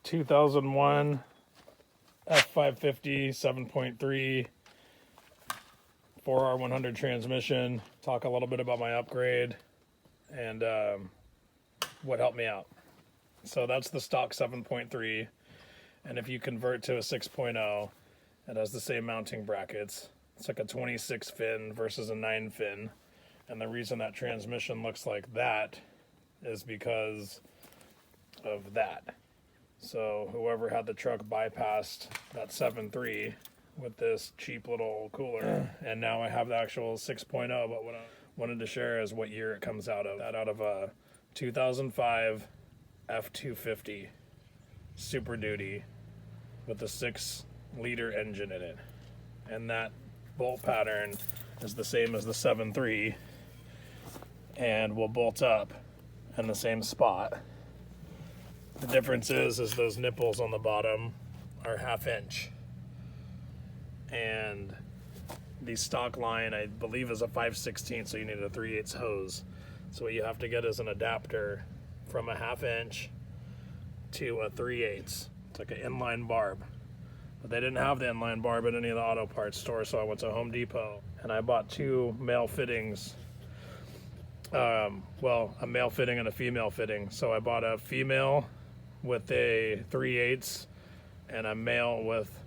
2001 F550 7.3 4R100 transmission. Talk a little bit about my upgrade and what helped me out. So that's the stock 7.3, and if you convert to a 6.0, it has the same mounting brackets. It's like a 26 fin versus a 9 fin, and the reason that transmission looks like that is because of that. So whoever had the truck bypassed that 7.3 with this cheap little cooler, and now I have the actual 6.0, but what I wanted to share is what year it comes out of. That out of a 2005 F250 Super Duty with a 6-liter engine in it, and that bolt pattern is the same as the 7.3 and will bolt up in the same spot. The difference is those nipples on the bottom are 1/2 inch, and the stock line I believe is a 5/16, so you need a 3/8 hose. So what you have to get is an adapter from a 1/2 inch to a 3/8. It's like an inline barb. But they didn't have the inline barb at any of the auto parts stores, so I went to Home Depot and I bought 2 male fittings. Well, a male fitting and a female fitting. So I bought a female with a 3/8 and a male with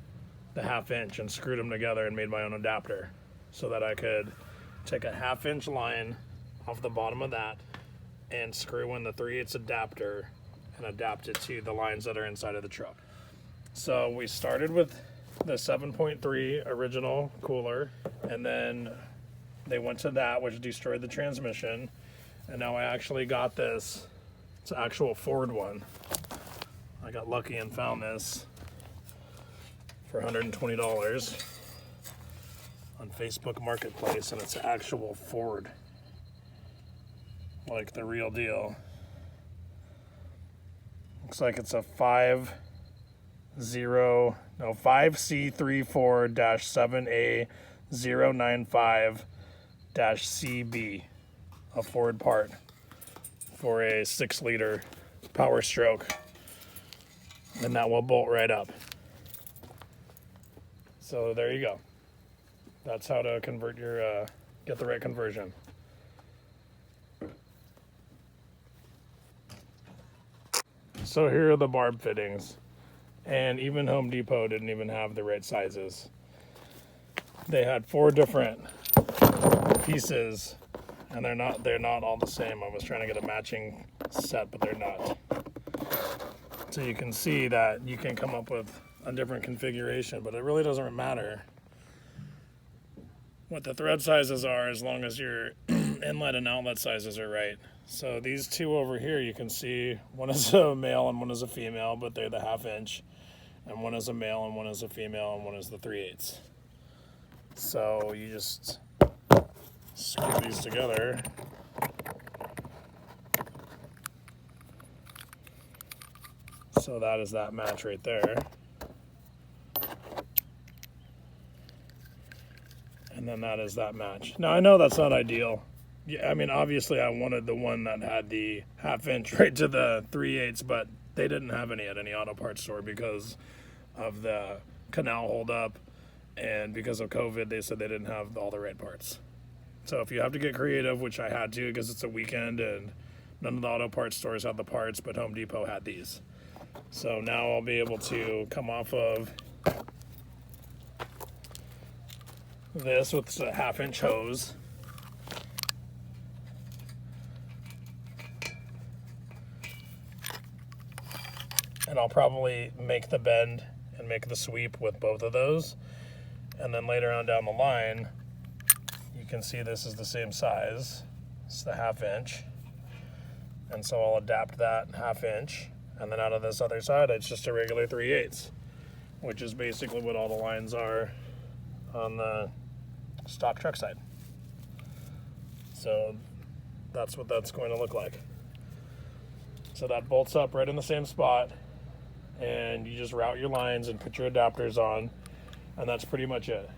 the 1/2 inch, and screwed them together and made my own adapter so that I could take a 1/2 inch line off the bottom of that and screw in the 3/8 adapter and adapt it to the lines that are inside of the truck. So we started with the 7.3 original cooler, and then they went to that, which destroyed the transmission, and now I actually got this. It's an actual Ford one. I got lucky and found this for $120 on Facebook Marketplace, and it's actual Ford, like the real deal. Looks like it's a 5C34-7A095-CB, a Ford part for a 6-liter Power Stroke, and that will bolt right up. So there you go. That's how to convert your, get the right conversion. So here are the barb fittings, and even Home Depot didn't even have the right sizes. They had 4 different pieces, and they're not all the same. I was trying to get a matching set, but they're not. So you can see that you can come up with a different configuration, but it really doesn't matter what the thread sizes are as long as your inlet and outlet sizes are right. So these 2 over here, you can see one is a male and one is a female, but they're the 1/2 inch, and one is a male and one is a female and one is the 3/8. So you just screw these together. So that is that match right there. And then that is that match. Now I know that's not ideal. Yeah, I mean, obviously I wanted the one that had the 1/2 inch right to the 3/8, but they didn't have any at any auto parts store because of the canal holdup, and because of COVID, they said they didn't have all the right parts. So if you have to get creative, which I had to because it's a weekend and none of the auto parts stores had the parts, but Home Depot had these. So now I'll be able to come off of this with a 1/2 inch hose. And I'll probably make the bend and make the sweep with both of those. And then later on down the line, you can see this is the same size. It's the 1/2 inch. And so I'll adapt that 1/2 inch. And then out of this other side, it's just a regular 3/8, which is basically what all the lines are on the stock truck side. So that's what that's going to look like. So that bolts up right in the same spot, and you just route your lines and put your adapters on, and that's pretty much it.